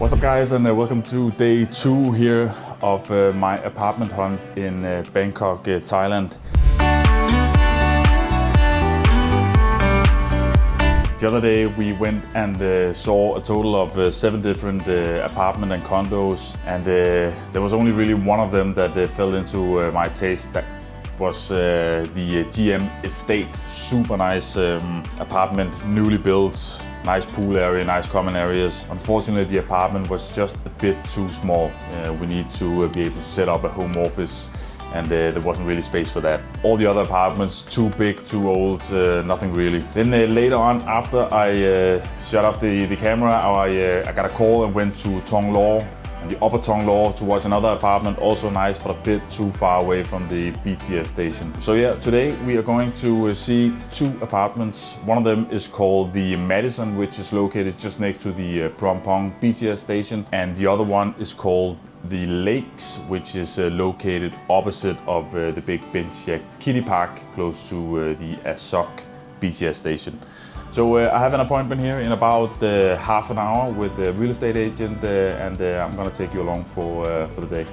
What's up guys, and welcome to day 2 here of my apartment hunt in Bangkok, Thailand. The other day we went and saw a total of 7 different apartment and condos, and there was only really one of them that fell into my taste. That was the GM Estate. Super nice apartment, newly built. Nice pool area, nice common areas. Unfortunately, the apartment was just a bit too small. We need to be able to set up a home office, and there wasn't really space for that. All the other apartments, too big, too old, nothing really. Then later on, after I shut off the camera, I got a call and went to Thong Lo, the upper Thong Lo, to watch another apartment, also nice, but a bit too far away from the BTS station. So yeah, today we are going to see 2 apartments. One of them is called the Madison, which is located just next to the Phrom Phong BTS station, and the other one is called the Lakes, which is located opposite of the big Benjakitti Park, close to the Asok BTS station. So I have an appointment here in about half an hour with the real estate agent, and I'm gonna take you along for the day.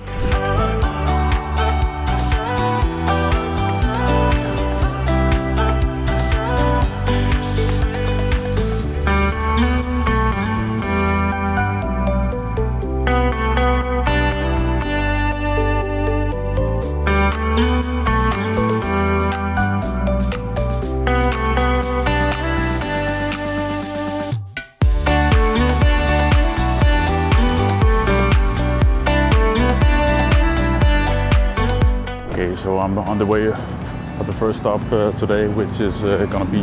So I'm on the way for the first stop today, which is going to be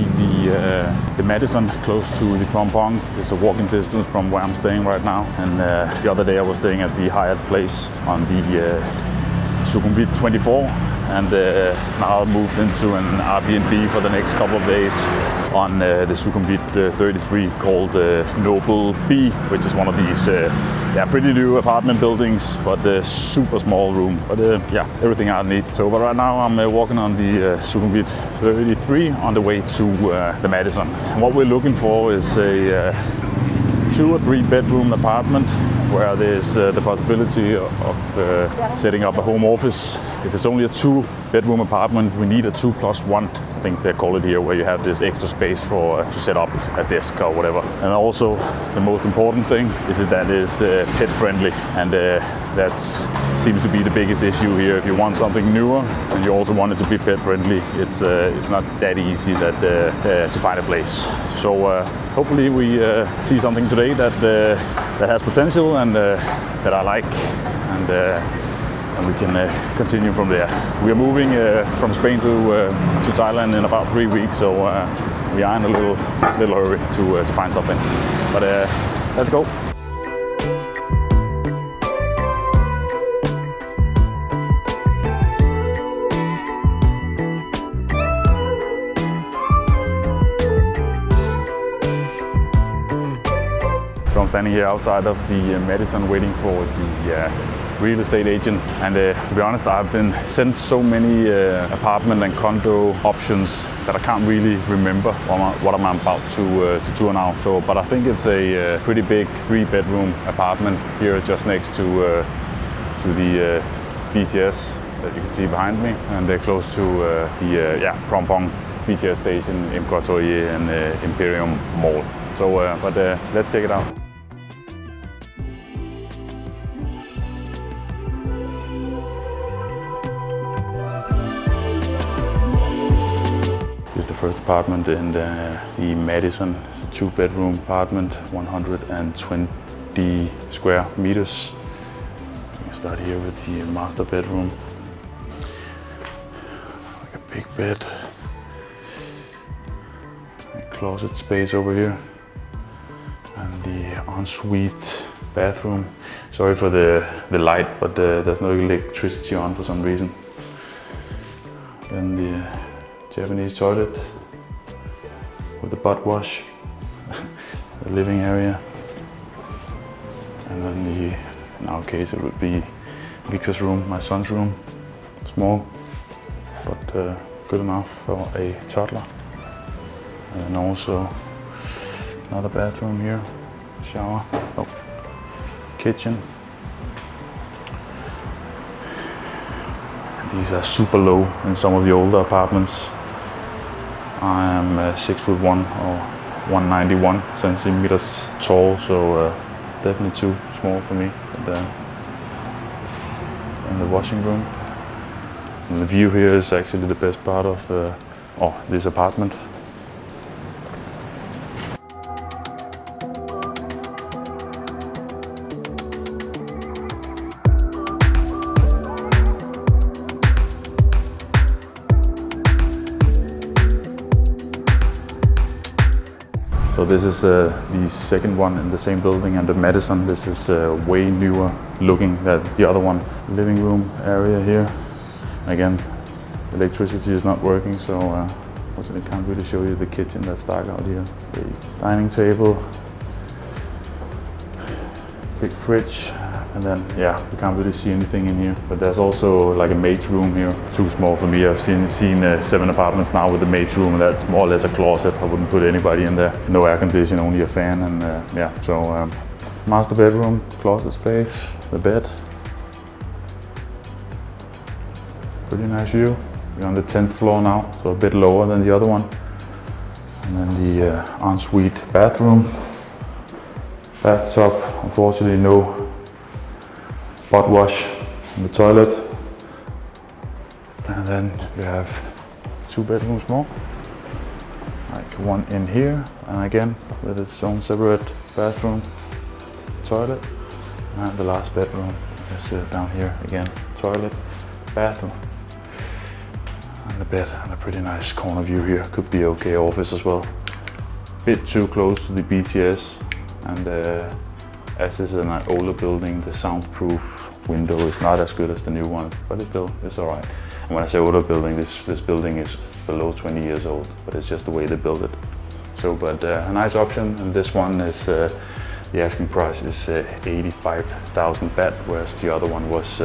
the Madison, close to the Phrom Phong. It's a walking distance from where I'm staying right now. And the other day I was staying at the Hyatt place on the Sukhumvit 24, and now I've moved into an Airbnb for the next couple of days on the Sukhumvit 33 called Noble B, which is one of these pretty new apartment buildings, but a super small room. But yeah, everything I need. So but right now I'm walking on the Sukhumvit 33 on the way to the Madison. And what we're looking for is a 2 or 3 bedroom apartment where there's the possibility of setting up a home office. If it's only a 2 bedroom apartment, we need a 2+1. I think they call it here, where you have this extra space for to set up a desk or whatever. And also, the most important thing is that it's pet friendly, and that seems to be the biggest issue here. If you want something newer and you also want it to be pet friendly, it's not that easy to find a place. So hopefully we see something today that has potential and that I like, and we can continue from there. We are moving from Spain to Thailand in about 3 weeks, so we are in a little hurry to find something. But let's go. So I'm standing here outside of the Madison waiting for the real estate agent, and to be honest, I've been sent so many apartment and condo options that I can't really remember what I'm about to tour now. So, but I think it's a pretty big 3-bedroom apartment here just next to the BTS that you can see behind me, and they're close to the Phrom Phong BTS station, Imkotoye and Imperium Mall. So, but let's check it out. Here's the first apartment in the Madison. It's a 2-bedroom apartment, 120 square meters. We can start here with the master bedroom. Like a big bed. A closet space over here. And the ensuite bathroom. Sorry for the light, but there's no electricity on for some reason. Then the Japanese toilet with the butt wash, the living area, and then in our case it would be Victor's room, my son's room. Small, but good enough for a toddler. And then also another bathroom here, shower. Oh, kitchen. These are super low in some of the older apartments. I am 6'1" or 191 centimeters tall, so definitely too small for me. But, in the washing room. And the view here is actually the best part of this apartment. So this is the second one in the same building, and the Madison. This is way newer looking than the other one. Living room area here. Again, electricity is not working, so I can't really show you the kitchen that's dark out here. The dining table, big fridge, and then we can't really see anything in here. But there's also like a maid's room here. Too small for me. I've seen 7 apartments now with the maid's room, and that's more or less a closet. I wouldn't put anybody in there. No air conditioning, only a fan, and So master bedroom, closet space, the bed. Pretty nice view. We're on the 10th floor now, so a bit lower than the other one. And then the ensuite bathroom. Bathtub, unfortunately no pot wash in the toilet. And then you have 2 bedrooms more. Like one in here, and again with its own separate bathroom, toilet. And the last bedroom is down here again, toilet, bathroom. And the bed, and a pretty nice corner view here. Could be okay office as well. Bit too close to the BTS, and as this is an older building, the soundproof window is not as good as the new one, but it's alright. And when I say older building, this building is below 20 years old, but it's just the way they built it. So, but a nice option, and this one is the asking price is 85,000 baht, whereas the other one was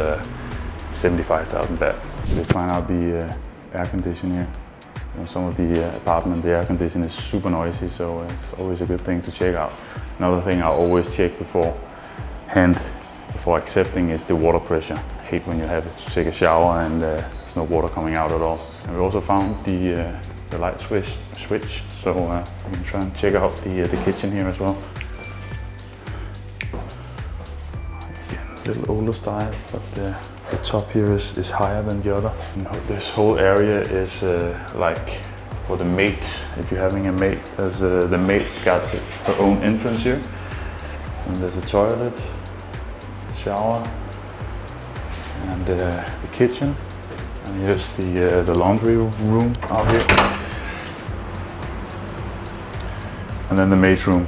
75,000 baht. They find out the air conditioning here. Some of the apartment, the air conditioning is super noisy, so it's always a good thing to check out. Another thing I always check beforehand, before accepting, is the water pressure. I hate when you have to take a shower and there's no water coming out at all. And we also found the light switch, so we can try and check out the kitchen here as well. Again, a little older style, but the top here is higher than the other. This whole area is like for the maid. If you're having a maid, the maid got her own entrance here. And there's a toilet, shower, and the kitchen. And here's the laundry room out here. And then the maid's room.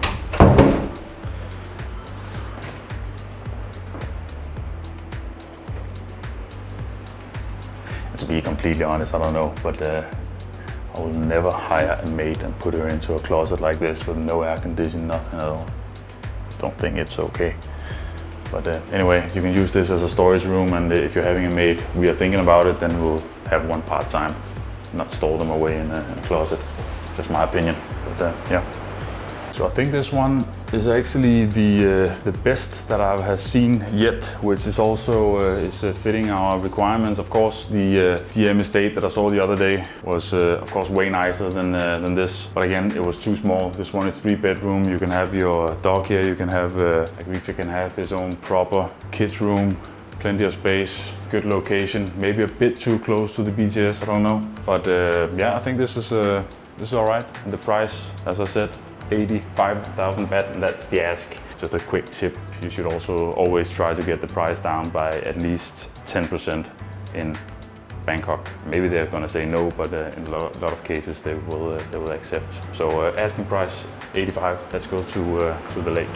To be completely honest, I don't know, but I will never hire a maid and put her into a closet like this with no air conditioning, nothing at all. Don't think it's okay. But anyway, you can use this as a storage room, and if you're having a maid, we are thinking about it, then we'll have one part-time, not store them away in a closet. Just my opinion, but yeah. So I think this one is actually the best that I have seen yet, which is also fitting our requirements. Of course, the GM estate that I saw the other day was of course way nicer than this, but again, it was too small. This one is 3 bedroom. You can have your dog here. You can have like Victor can have his own proper kids room, plenty of space, good location. Maybe a bit too close to the BTS. I don't know, but yeah, I think this is all right. And the price, as I said, 85,000 baht, and that's the ask. Just a quick tip, you should also always try to get the price down by at least 10% in Bangkok. Maybe they're gonna say no, but in a lot of cases they will accept. So asking price 85. Let's go to the lake.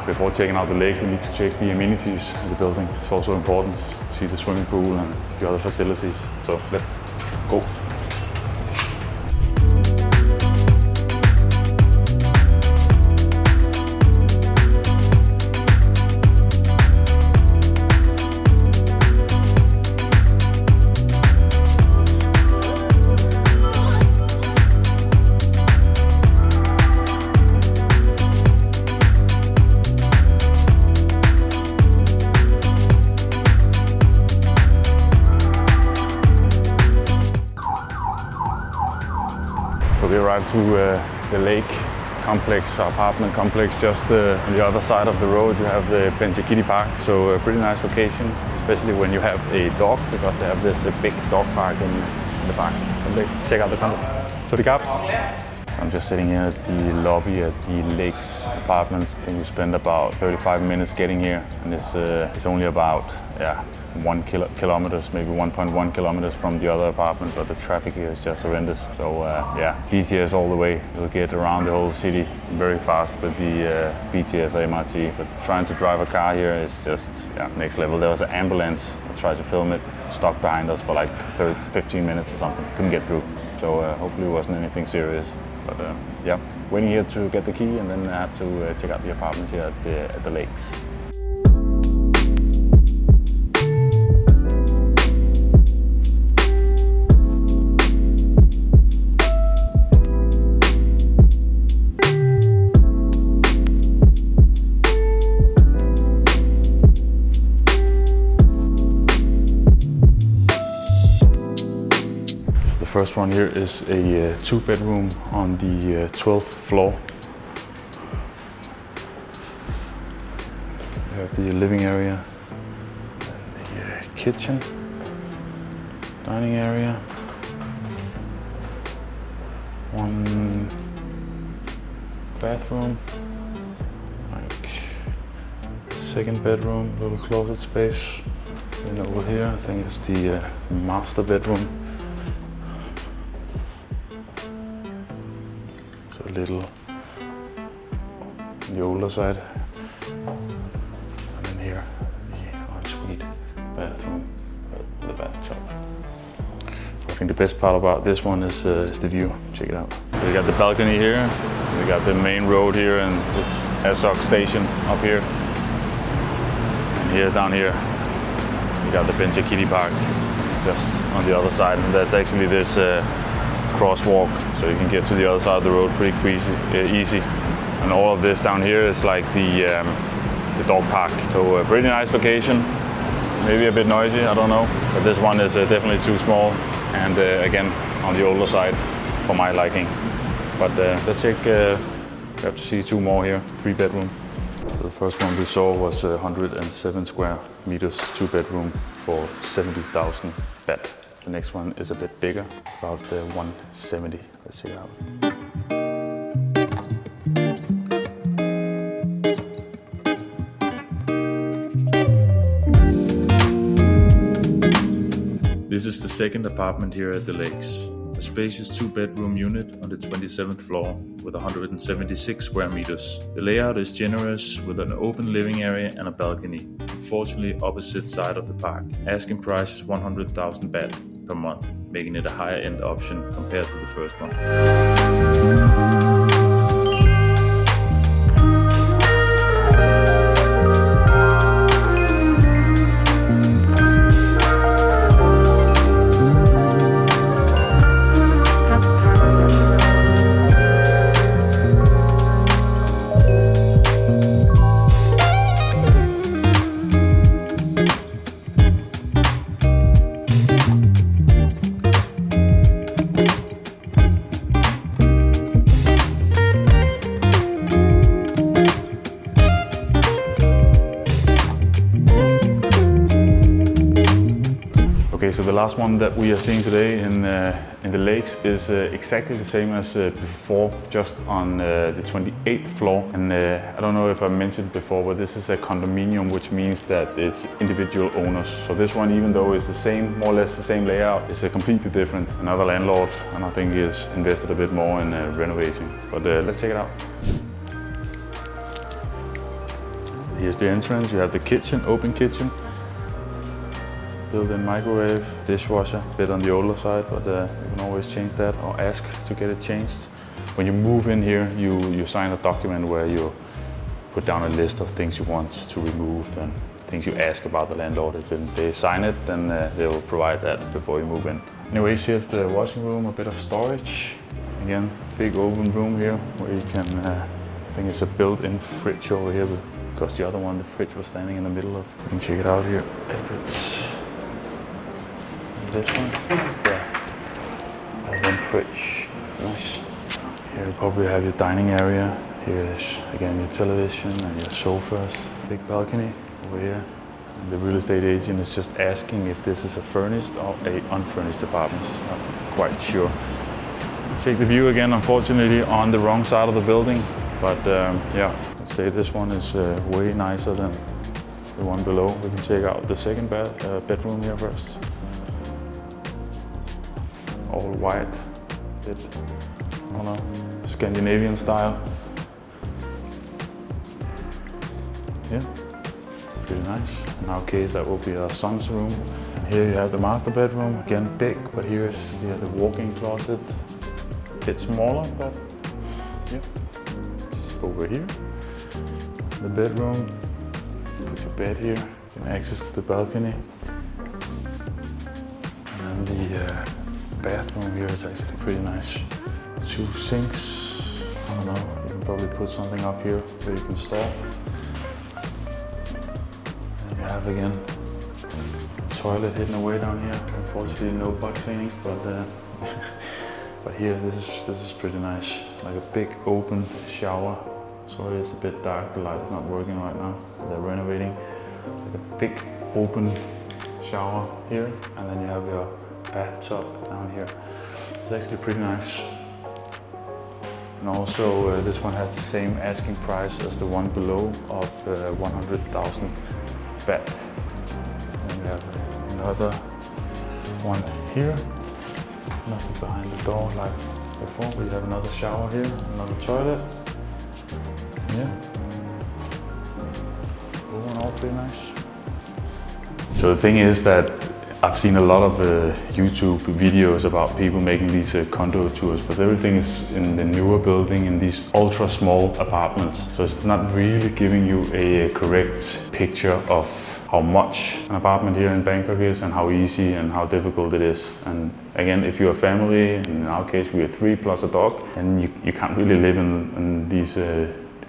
Before checking out the lake, we need to check the amenities in the building. It's also important to see the swimming pool and the other facilities. So let's go. So we arrived to the lake complex, apartment complex, just on the other side of the road. You have the Benjakitti Park, so a pretty nice location, especially when you have a dog, because they have this big dog park in the park. Let's check out the condo. So I'm just sitting here at the lobby at the Lakes apartments. I think we spent about 35 minutes getting here, and it's only about 1 kilometers, maybe 1.1 kilometers from the other apartment, but the traffic here is just horrendous. So BTS all the way. You'll get around the whole city very fast with the BTS MRT, but trying to drive a car here is just next level. There was an ambulance, I tried to film it, stuck behind us for like 15 minutes or something. Couldn't get through. So hopefully it wasn't anything serious. But waiting here to get the key, and then I have to check out the apartments here at the Lakes. The first one here is a 2-bedroom on the 12th floor. We have the living area, the kitchen, dining area, one bathroom, like second bedroom, little closet space. And over here, I think it's the master bedroom. So a little on the older side, and then here the ensuite bathroom with the bathtub. I think the best part about this one is the view. Check it out. So we got the balcony here, we got the main road here, and this Asok station up here. And here down here, we got the Benjakitti Park just on the other side, and that's actually this crosswalk, so you can get to the other side of the road pretty easy. And all of this down here is like the dog park. So a pretty nice location, maybe a bit noisy, I don't know. But this one is definitely too small, and again, on the older side for my liking. But let's check, we have to see 2 more here, 3-bedroom. The first one we saw was 107 square meters, 2-bedroom for 70,000 baht. The next one is a bit bigger, about 170. Let's check it out. This is the second apartment here at the Lakes. A spacious 2-bedroom unit on the 27th floor with 176 square meters. The layout is generous with an open living area and a balcony. Unfortunately, opposite side of the park. Asking price is 100,000 baht per month, making it a higher end option compared to the first one. Okay, so the last one that we are seeing today in the Lakes is exactly the same as before, just on the 28th floor. And I don't know if I mentioned before, but this is a condominium, which means that it's individual owners. So this one, even though it's the same, more or less the same layout, is completely different. Another landlord, and I think he has invested a bit more in renovating. But let's check it out. Here's the entrance. You have the kitchen, open kitchen. Built-in microwave, dishwasher, a bit on the older side, but you can always change that or ask to get it changed. When you move in here, you sign a document where you put down a list of things you want to remove and things you ask about the landlord. If they sign it, then they will provide that before you move in. Anyways, here's the washing room, a bit of storage. Again, big open room here where you can, I think it's a built-in fridge over here, because the other one, the fridge was standing in the middle of. You can check it out here if it's this one. Yeah, built-in fridge, nice. Here you probably have your dining area. Here is again your television and your sofas. Big balcony over here. And the real estate agent is just asking if this is a furnished or a unfurnished apartment. She's not quite sure. Check the view again, unfortunately on the wrong side of the building. But yeah, let's say this one is way nicer than the one below. We can check out the second bedroom here first. All white, bit, I don't know, Scandinavian style. Yeah, pretty nice. In our case, that will be our son's room. And here you have the master bedroom, again big, but here is the walk-in closet. A bit smaller, but yeah, it's over here. The bedroom, put your bed here, you can access to the balcony. And then the bathroom here is actually pretty nice. 2 sinks, I don't know, you can probably put something up here where you can store. And you have again the toilet hidden away down here. Unfortunately no butt cleaning, but but here this is pretty nice. Like a big open shower. Sorry it's a bit dark, the light is not working right now. They're renovating. Like a big open shower here, and then you have your bathtub down here. It's actually pretty nice. And also this one has the same asking price as the one below of 100,000 baht. And we have another one here. Nothing behind the door like before. We have another shower here, another toilet. Yeah. All in all pretty nice. So the thing is that I've seen a lot of YouTube videos about people making these condo tours, but everything is in the newer building in these ultra small apartments. So it's not really giving you a correct picture of how much an apartment here in Bangkok is and how easy and how difficult it is. And again, if you're a family, in our case we are 3 plus a dog, and you can't really live in these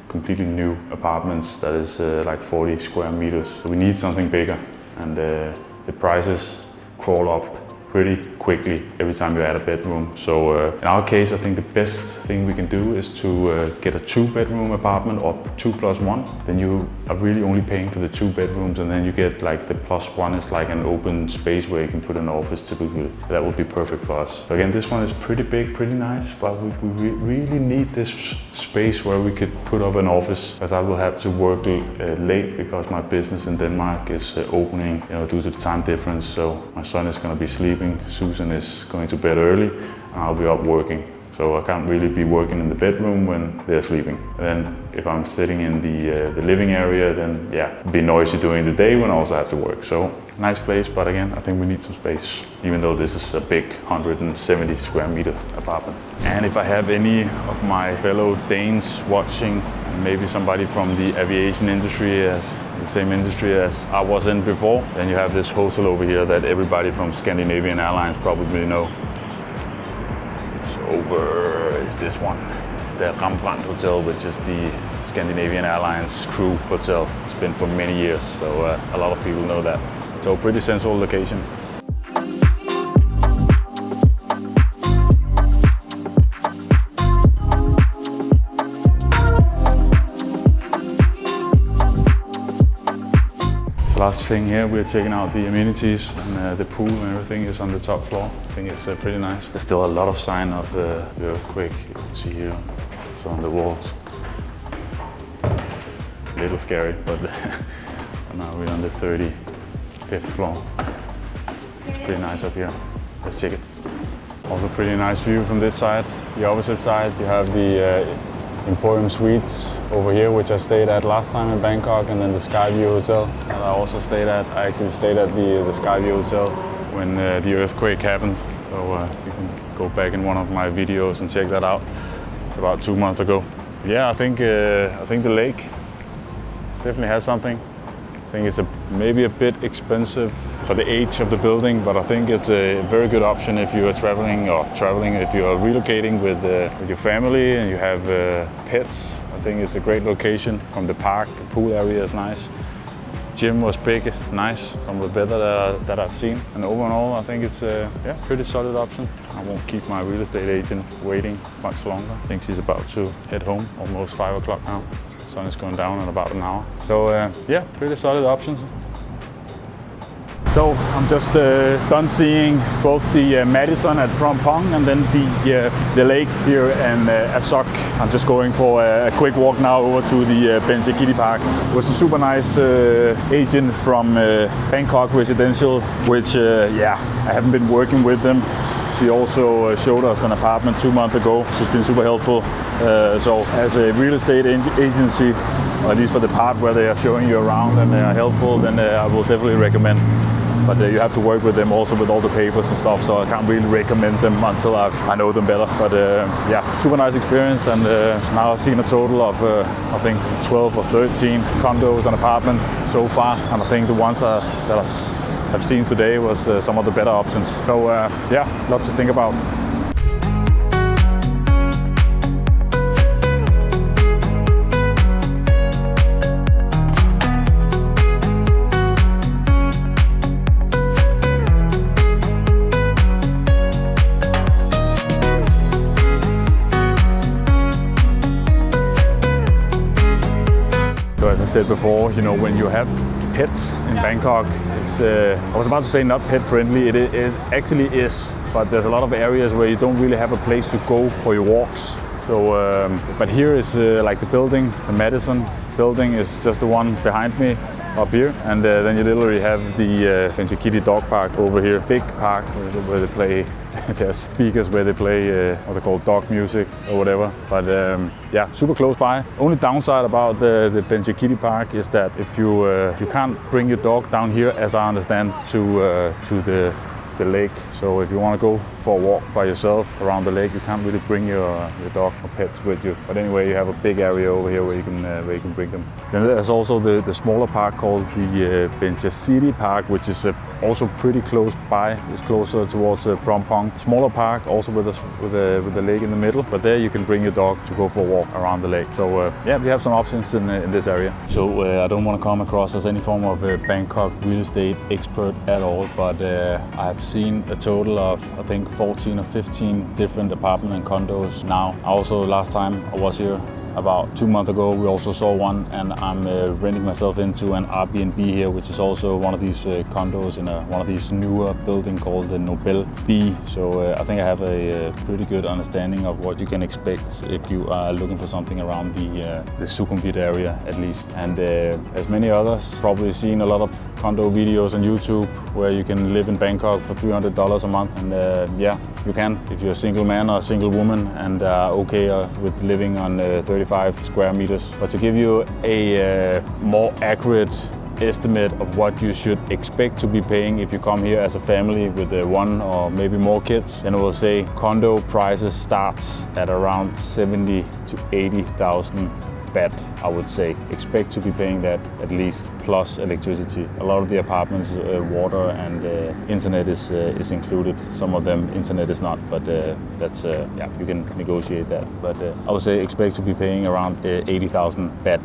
completely new apartments that is like 40 square meters. So we need something bigger, and the prices crawl up pretty quickly every time you add a bedroom. So in our case, I think the best thing we can do is to get a 2-bedroom apartment or 2 plus 1. Then you are really only paying for the 2 bedrooms, and then you get like the plus 1 is like an open space where you can put an office typically. That would be perfect for us. So again, this one is pretty big, pretty nice, but we really need this space where we could put up an office, because I will have to work late because my business in Denmark is opening, due to the time difference. So my son is going to be sleeping. Susan is going to bed early, and I'll be up working. So I can't really be working in the bedroom when they're sleeping. And then if I'm sitting in the living area, then yeah, it'll be noisy during the day when I also have to work. So nice place, but again, I think we need some space, even though this is a big 170 square meter apartment. And if I have any of my fellow Danes watching, maybe somebody from the aviation industry, as the same industry as I was in before, then you have this hotel over here that everybody from Scandinavian Airlines probably know. So over is this one. It's the Rembrandt Hotel, which is the Scandinavian Airlines crew hotel. It's been for many years, so a lot of people know that. So pretty central location. Last thing here, we're checking out the amenities, and the pool and everything is on the top floor. I think it's pretty nice. There's still a lot of sign of the earthquake. You can see here, it's on the walls. A little scary, but now we're on the 35th floor. Pretty nice up here. Let's check it. Also pretty nice view from this side. The opposite side, you have the Emporium Suites over here, which I stayed at last time in Bangkok, and then the Skyview Hotel that I also stayed at. I actually stayed at the Skyview Hotel when the earthquake happened. So you can go back in one of my videos and check that out. It's about 2 months ago. Yeah, I think the lake definitely has something. I think it's maybe a bit expensive for the age of the building, but I think it's a very good option if you are traveling, if you are relocating with your family and you have pets. I think it's a great location from the park. The pool area is nice. Gym was big, nice, some of the better that I've seen. And overall, I think it's a pretty solid option. I won't keep my real estate agent waiting much longer. I think she's about to head home, almost 5 o'clock now. Sun is going down in about an hour. So pretty solid options. So I'm just done seeing both the Madison at Phuong and then the lake here in Asok. I'm just going for a quick walk now over to the Benjakitti Park. It was a super nice agent from Bangkok Residential, which I haven't been working with them. She also showed us an apartment 2 months ago. She's been super helpful. So as a real estate agency, or at least for the part where they are showing you around and they are helpful, then I will definitely recommend. But you have to work with them also with all the papers and stuff, so I can't really recommend them until I know them better. But super nice experience, and now I've seen a total of I think 12 or 13 condos and apartments so far, and I think the ones that I've seen today was some of the better options. So lots to think about. As I said before, when you have pets in Bangkok, it's, I was about to say not pet friendly, it actually is, but there's a lot of areas where you don't really have a place to go for your walks. So, but here is like the building, the Madison building is just the one behind me up here, and then you literally have the Benjakitti Dog Park over here, big park where they play. There's speakers where they play what they call dog music or whatever. But super close by. Only downside about the Benjakitti Park is that if you can't bring your dog down here, as I understand, to the lake. So if you want to go for a walk by yourself around the lake, you can't really bring your dog or pets with you. But anyway, you have a big area over here where you can bring them. Then there's also the smaller park called the Benjakitti Park, which is also pretty close by. It's closer towards Phuong. Smaller park, also with the lake in the middle. But there you can bring your dog to go for a walk around the lake. So we have some options in this area. So I don't want to come across as any form of Bangkok real estate expert at all, but I've seen a total of I think 14 or 15 different apartment and condos now. Also last time I was here about 2 months ago, we also saw one, and I'm renting myself into an Airbnb here, which is also one of these condos in one of these newer building called the Nomad B. So I think I have a pretty good understanding of what you can expect if you are looking for something around the Sukhumvit area at least. And as many others, probably seen a lot of condo videos on YouTube where you can live in Bangkok for $300 a month. And you can if you're a single man or a single woman and okay with living on 35 square meters. But to give you a more accurate estimate of what you should expect to be paying if you come here as a family with one or maybe more kids, then I will say condo prices starts at around 70 to 80,000 baht, I would say. Expect to be paying that at least, plus electricity. A lot of the apartments, water and internet is included. Some of them internet is not, but that's you can negotiate that. But I would say expect to be paying around 80,000 baht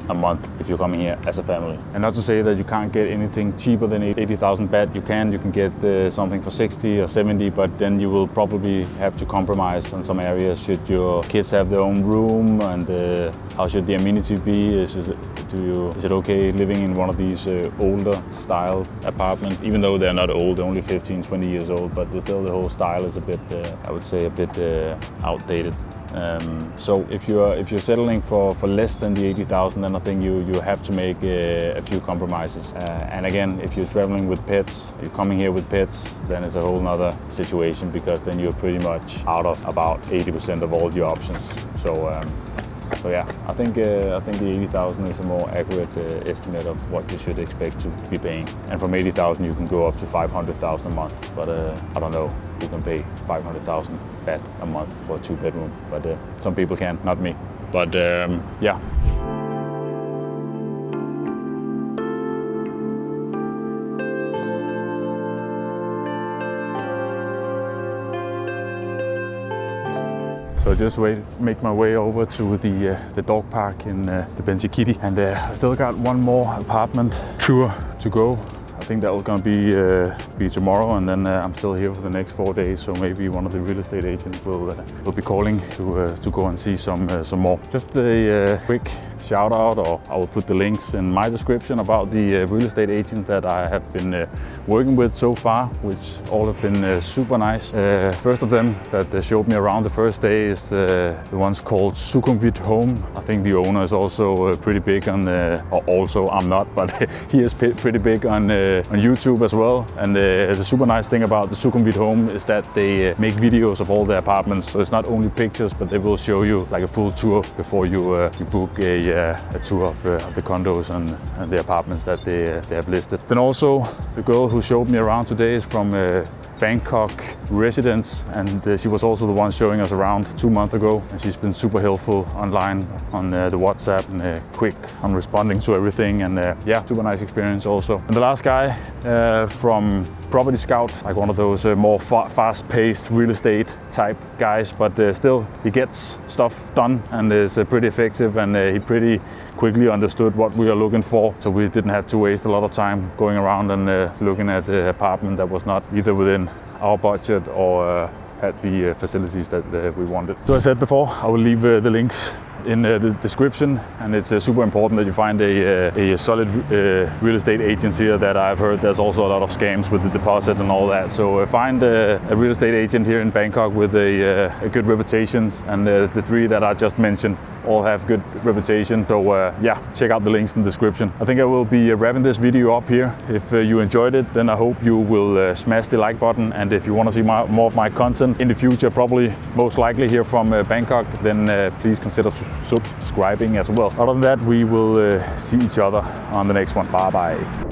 a month if you're coming here as a family. And not to say that you can't get anything cheaper than 80,000 baht. You can get something for 60 or 70, but then you will probably have to compromise on some areas. Should your kids have their own room, and how should the amenity be? Is it okay living in one of these older style apartments, even though they're not old, they're only 15, 20 years old, but still the whole style is a bit, I would say, a bit outdated. So if you're settling for less than the 80,000, then I think you have to make a few compromises. And again, if you're traveling with pets, you're coming here with pets, then it's a whole nother situation, because then you're pretty much out of about 80% of all your options. So yeah, I think the 80,000 is a more accurate estimate of what you should expect to be paying. And from 80,000 you can go up to 500,000 a month, but I don't know who can pay 500,000 baht a month for a 2-bedroom, but some people can, not me. But yeah. So I just make my way over to the dog park in the Benjakitti, and I still got one more apartment tour to go. I think that was gonna be tomorrow, and then I'm still here for the next 4 days. So maybe one of the real estate agents will be calling to go and see some more. Just a quick shout out, or I will put the links in my description about the real estate agent that I have been working with so far, which all have been super nice. First of them that showed me around the first day is the one's called Sukhumvit Home. I think the owner is also pretty big on or also I'm not, but he is pretty big on YouTube as well. And the super nice thing about the Sukhumvit Home is that they make videos of all the apartments, so it's not only pictures, but they will show you like a full tour before you book a tour of the condos and the apartments that they have listed. Then also the girl who showed me around today is from Bangkok residence, and she was also the one showing us around 2 months ago, and she's been super helpful online on the WhatsApp and quick on responding to everything, and yeah, super nice experience also. And the last guy from Property Scout, like one of those more fast-paced real estate type guys, but still he gets stuff done and is pretty effective, and he pretty quickly understood what we are looking for, so we didn't have to waste a lot of time going around and looking at the apartment that was not either within our budget or had the facilities that we wanted. So I said before, I will leave the links in the description, and it's super important that you find a solid real estate agent here. That I've heard there's also a lot of scams with the deposit and all that, so find a real estate agent here in Bangkok with a good reputation, and the three that I just mentioned all have good reputation. So yeah, check out the links in the description. I think I will be wrapping this video up here. If you enjoyed it, then I hope you will smash the like button, and if you want to see more of my content in the future, probably most likely here from Bangkok, then please consider subscribing as well. Other than that, we will see each other on the next one. Bye bye.